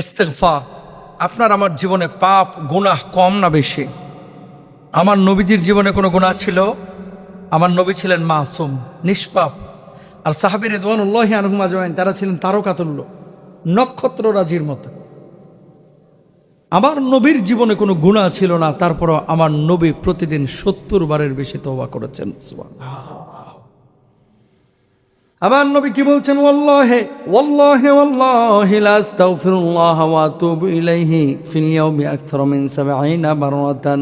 ইস্তেগফার। আপনার আমার জীবনে পাপ গুনাহ কম না বেশি? আমার নবীজির জীবনে কোনো গুনাহ ছিল? আমার নবী ছিলেন মাসুম, নিষ্পাপ। আর সাহাবী রিদওয়ানুল্লাহি আনহুম আজমাইন তারা ছিলেন তারকাতুল্য, নক্ষত্র রাজির মতো। আমার নবীর জীবনে কোনো গুনাহ ছিল না, তারপরও আমার নবী প্রতিদিন 70 বারের বেশি তওবা করেছেন। সুবহানাল্লাহ। আমার নবী কি বলছেন? ওয়াল্লাহি ওয়াল্লাহি ওয়াল্লাহি লা আস্তাগফিরুল্লাহ ওয়া আতুবু ইলাইহি ফিল ইয়াউমি আকতার মিন 70 মাররাতান।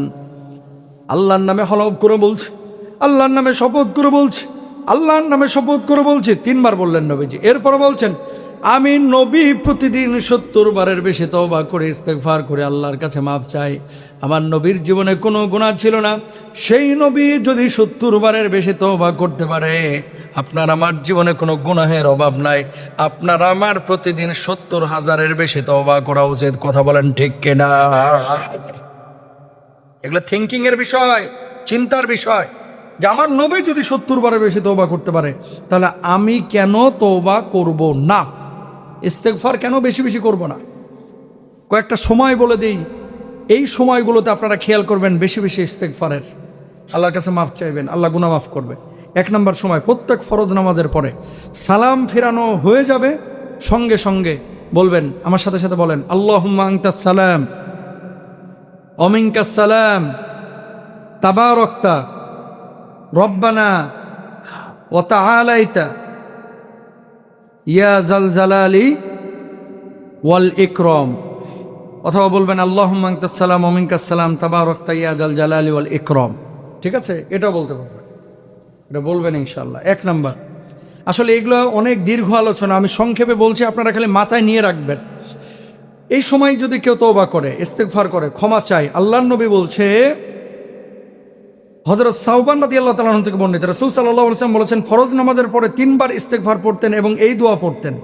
আল্লাহর নামে হলফ করে বলছি, আল্লাহর নামে শপথ করে বলছি, আল্লাহর নামে শপথ করে বলছি, 3 বার বললেন নবীজি। এরপর বলছেন আমি নবী প্রতিদিন 70 বারের বেশি তওবা করে ইস্তেগফার করে আল্লাহর কাছে মাপ চাই। আমার নবীর জীবনে কোনো গুনাহ ছিল না, সেই নবী যদি 70 বারের বেশি তওবা করতে পারে, আপনার আমার জীবনে কোনো গুনাহের অভাব নাই। আপনার আমার প্রতিদিন 70,000-এর বেশি তওবা করা উচিত। কথা বলেন ঠিক কিনা? এগুলো থিঙ্কিং এর বিষয়, চিন্তার বিষয়, যে আমার নবী যদি 70 বারের বেশি তওবা করতে পারে, তাহলে আমি কেন তওবা করব না? ইস্তেগফার কেন বেশি বেশি করব না? কয়েকটা সময় বলে দিই, এই সময়গুলোতে আপনারা খেয়াল করবেন বেশি বেশি ইস্তেগফারের, আল্লাহর কাছে মাফ চাইবেন, আল্লাহ গুনাহ মাফ করবে। 1 নম্বর সময়, প্রত্যেক ফরজ নামাজের পরে সালাম ফেরানো হয়ে যাবে, সঙ্গে সঙ্গে বলবেন, আমার সাথে সাথে বলেন, আল্লাহুম্মা আনতাস সালাম ওয়া মিনকাস সালাম তাবারাকতা রব্বানা ওয়া তাআলাইতা ইয়া জাল জালালি ওয়াল ইকরাম। অথবা বলবেন আল্লাহুম্মা আনতাস সালাম ওয়া মিনকাস সালাম তাবারাকতা ইয়া জাল জালালি ওয়াল ইকরাম। ঠিক আছে, এটাও বলতে পারবেন, এটা বলবেন ইনশাআল্লাহ। 1 নাম্বার। আসলে এগুলো অনেক দীর্ঘ আলোচনা, আমি সংক্ষেপে বলছি, আপনারা খালি মাথায় নিয়ে রাখবেন। এই সময় যদি কেউ তওবা করে, ইস্তেগফার করে, ক্ষমা চায়, আল্লাহর নবী বলছে, হযরত সাওবান রাদিয়াল্লাহু তাআলা থেকে বর্ণিত, রাসূল সাল্লাল্লাহু আলাইহি ওয়াসাল্লাম বলেছেন, ফরজ নামাজের পরে 3 বার ইস্তেগফার পড়তেন এবং এই দোয়া পড়তেন।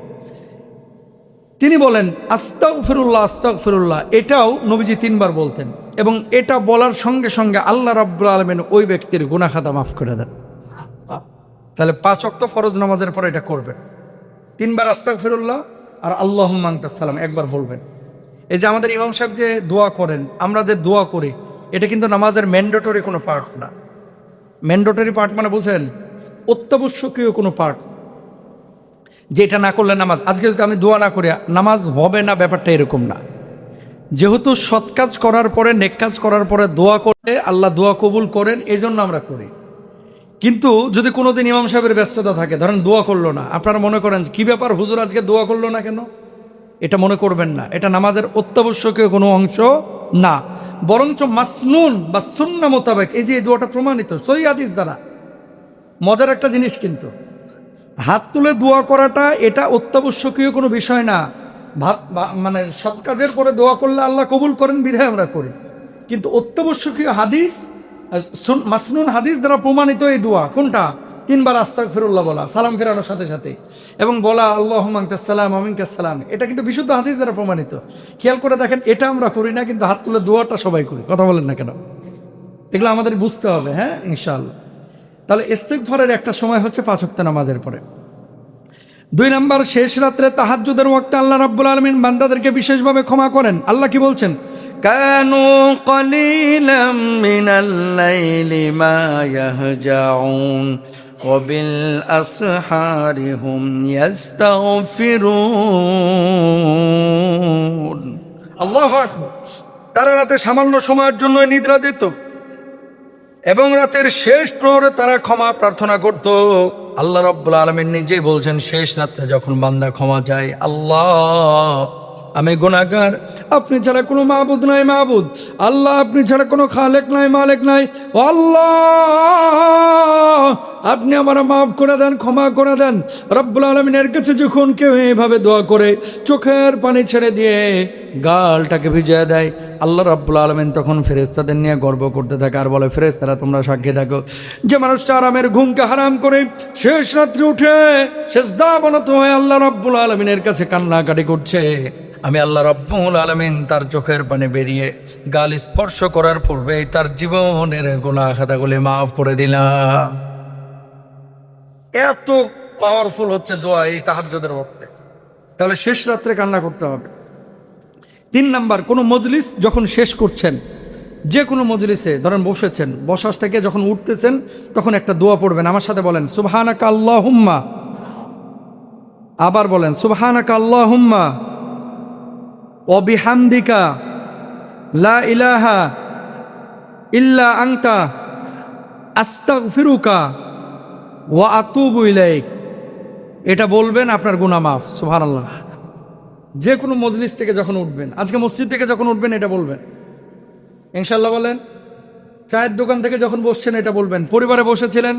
তিনি বলেন আস্তাগফিরুল্লাহ আস্তাগফিরুল্লাহ, এটাও নবীজি 3 বার বলতেন, এবং এটা বলার সঙ্গে সঙ্গে আল্লাহ রাব্বুল আলামিন ওই ব্যক্তির গুনাহ খাতা মাফ করে দেন। তাহলে 5 ওয়াক্ত ফরজ নামাজের পরে এটা করবেন, 3 বার আস্তাগফিরুল্লাহ আর আল্লাহুম্মা আনতাস সালাম একবার বলবেন। এই যে আমাদের ইমাম সাহেব যে দোয়া করেন, আমরা যে দোয়া করি, এটা কিন্তু নামাজের ম্যান্ডেটরি কোনো পার্ট না। ম্যান্ডেটরি পার্ট মানে বুঝেন, অত্যাবশ্যকীয় কোনো পার্ট, যেটা না করলে নামাজ, আজকে যদি আমি দোয়া না করি নামাজ হবে না, ব্যাপারটা এরকম না। যেহেতু সৎ কাজ করার পরে, নেক কাজ করার পরে দোয়া করে আল্লাহ দোয়া কবুল করেন, এই জন্য আমরা করি। কিন্তু যদি কোনোদিন ইমাম সাহেবের ব্যস্ততা থাকে, ধরেন দোয়া করলো না, আপনারা মনে করেন কি ব্যাপার হুজুর আজকে দোয়া করলো না কেন, এটা মনে করবেন না। এটা নামাজের অত্যাবশ্যকীয় কোনো অংশ না, বরঞ্চ মাসনুন বা সুন্নাহ মোতাবেক এই যে এই দোয়াটা প্রমাণিত সহিহ হাদিস দ্বারা। মজার একটা জিনিস, কিন্তু হাত তুলে দোয়া করাটা এটা অত্যাবশ্যকীয় কোনো বিষয় না। মানে সৎ কাজের পরে দোয়া করলে আল্লাহ কবুল করেন বিধায় আমরা করি, কিন্তু অত্যাবশ্যকীয় হাদিস, মাসনুন হাদিস দ্বারা প্রমাণিত এই দোয়া কোনটা? 3 বার আস্তাগফিরুল্লাহ বলা, সালাম ফেরানোর সাথে সাথে, এবং বলা আল্লাহুম্মা আনতাস সালাম ওয়া মিনকাস সালাম, এটা কিন্তু বিশুদ্ধ হাদিস দ্বারা প্রমাণিত। খেয়াল করে দেখেন, এটা আমরা করি না, কিন্তু হাত তুলে দোয়াটা সবাই করি। কথা বলেন না কেন? এগুলো আমাদের বুঝতে হবে, হ্যাঁ ইনশাআল্লাহ। তাহলে ইস্তেগফারের একটা সময় হচ্ছে 5 ওয়াক্ত নামাজের পরে। 2 নাম্বার, শেষ রাত্রে তাহাজ্জুদের ওয়াক্তে আল্লাহ রাব্বুল আলামিন বান্দাদেরকে বিশেষভাবে ক্ষমা করেন। আল্লাহ কি বলছেন? কানু কলিলাম মিনাল লাইলি মা ইয়াহজাউন ওয়া বিল আসহারি হুম ইস্তাগফিরুন। আল্লাহু আকবার। তারা রাতে সামান্য সময়ের জন্য নিদ্রা যেত এবং রাতের শেষ প্রহরে তারা ক্ষমা প্রার্থনা করত। আল্লাহ রাব্বুল আলামিন নিজেই বলছেন, শেষ রাত্রে যখন বান্দা ক্ষমা চায়, আল্লাহ আমি গুনাহগার, আপনি ছাড়া কোনো মাবুদ নাই মাবুদ, আল্লাহ আপনি ছাড়া কোনো খালেক নাই মালিক নাই, ও আল্লাহ আপনি আমার মাফ করে দেন, ক্ষমা করে দেন। রব্বুল আলামিনের কাছে যখন কেউ এইভাবে দোয়া করে, চোখের পানি ছেড়ে দিয়ে গালটাকে ভিজিয়ে দেয়, আল্লাহ রাব্বুল আলামিন তখন ফেরেশতাদের নিয়ে গর্ব করতে থাকে আর বলে, ফেরেশতারা তোমরা সাক্ষী থাকো, যে মানুষটা আরামের ঘুমকে হারাম করে শেষ রাত্রে উঠে সেজদা অবনত হয়ে আল্লাহ রাব্বুল আলামিনের কাছে কান্নাকাটি করছে, আমি আল্লাহ রাব্বুল আলামিন তার চোখের পানি বেরিয়ে গাল স্পর্শ করার পূর্বেই তার জীবনের গুনাহ খাতাগুলি মাফ করে দিলাম। এত পাওয়ারফুল হচ্ছে দোয়া এই তাহাজ্জুদের ওয়াক্তে। তাহলে শেষ রাত্রে কান্না করতে হবে। 3 নাম্বার, কোনো মজলিস যখন শেষ করছেন, যে কোনো মজলিসে ধরেন বসেছেন, বসাস থেকে যখন উঠতেছেন তখন একটা দোয়া পড়বেন। আমার সাথে বলেন সুবহানাকা আল্লাহুম্মা, আবার বলেন সুবহানাকা আল্লাহুম্মা ওয়া বিহামদিকা লা ইলাহা ইল্লা আনতা আস্তাগফিরুকা ওয়া আতুবু ইলাইক। এটা বলবেন, আপনার গুনাহ মাফ। সুবহানাল্লাহ। যে কোনো মজলিস থেকে যখন উঠবেন, আজকে মসজিদ থেকে যখন উঠবেন এটা বলবেন ইনশাআল্লাহ। বলেন চায়ের দোকান থেকে যখন বসছেন এটা বলবেন, পরিবারে বসেছিলেন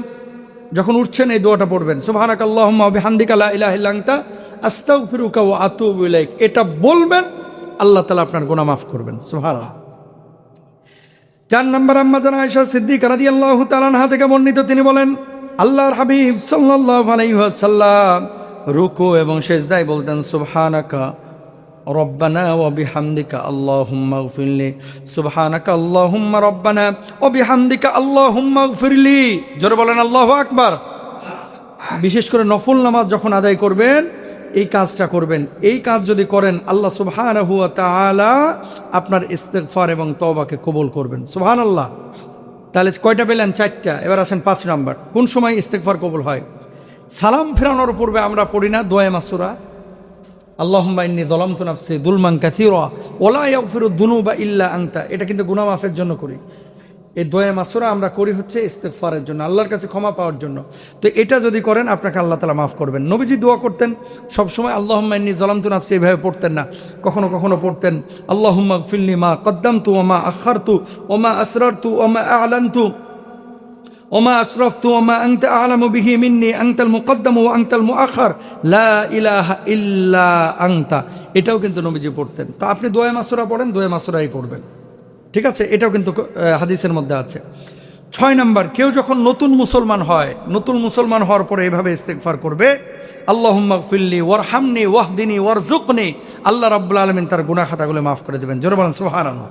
যখন উঠছেন এই দোয়াটা পড়বেন সুবহানাকা আল্লাহুম্মা ওয়া বিহামদিকা লা ইলাহা ইল্লা আনতা আস্তাগফিরুকা ওয়া আতুবু ইলাইক। এটা বলবেন, আল্লাহ তাআলা আপনার গুনাহ মাফ করবেন। সুবহানাল্লাহ। 4 নম্বর, আম্মা জান আয়েশা সিদ্দিকা রাদিয়াল্লাহু তাআলা আনহা থেকে বর্ণিত, তিনি বলেন আল্লাহর হাবিব সাল্লাল্লাহু আলাইহি ওয়াসাল্লাম রুকু এবং সিজদায় বলতেন সুবহানাকা রব্বানা ওয়া বিহামদিকা আল্লাহুম্মা গফিরলি, সুবহানাকা আল্লাহুম্মা রব্বানা ওয়া বিহামদিকা আল্লাহুম্মা গফিরলি। জোরে বলেন আল্লাহু আকবার। বিশেষ করে নফল নামাজ যখন আদায় করবেন এই কাজটা করবেন। এই কাজ যদি করেন আল্লাহ সুবহানাহু ওয়া তাআলা আপনার ইস্তিগফার এবং তওবাকে কবুল করবেন। সুবহানাল্লাহ। তাহলে কয়টা পেলেন? 4টা। এবার আসেন 5 নাম্বার, কোন সময় ইস্তিগফার কবুল হয়? সালাম ফেরানোর পূর্বে আমরা পড়ি না দোয়া মাসুরা, আল্লাহুম্মা ইন্নী যালামতু নাফসি যুলমান কাসীরা ওয়া লা ইয়াগফিরুদ যুনুবা ইল্লা আনতা। এটা কিন্তু গুনাহ মাফের জন্য করি। এই দোয়া মাসুরা আমরা করি হচ্ছে ইস্তিগফারের জন্য, আল্লাহর কাছে ক্ষমা পাওয়ার জন্য। তো এটা যদি করেন আপনাকে আল্লাহ তাআলা মাফ করবেন। নবীজি দোয়া করতেন সবসময় আল্লাহুম্মা ইন্নী যালামতু নাফসি, এভাবে পড়তেন না, কখনো কখনো পড়তেন আল্লাহুম্মা গফিরলি মা কদ্দামতু ওয়া মা আখারতু ওয়া মা আসরারতু ওয়া মা আ'লানতু ওমা আশরাফতু ওমা আনতা আ'লামু বিহি মিন্নি আনতাল মুকদ্দাম ওয়া আনতাল মুআখার লা ইলাহা ইল্লা আনতা। এটাও কিন্তু নবীজি পড়তেন। তো আপনি দোয়া মাসুরা পড়েন, দোয়া মাসুরাই পড়বেন, ঠিক আছে? এটাও কিন্তু হাদিসের মধ্যে আছে। 6 নম্বর, কেউ যখন নতুন মুসলমান হয়, নতুন মুসলমান হওয়ার পরে এভাবে ইস্তিগফার করবে আল্লাহুম্মা গফিরলি ওয়ারহামনি ওয়াহদিনি ওয়ারযুকনি। আল্লাহ রাব্বুল আলামিন তার গুনাহ খাতাগুলো মাফ করে দেবেন। জোরে বলেন সুবহানাল্লাহ।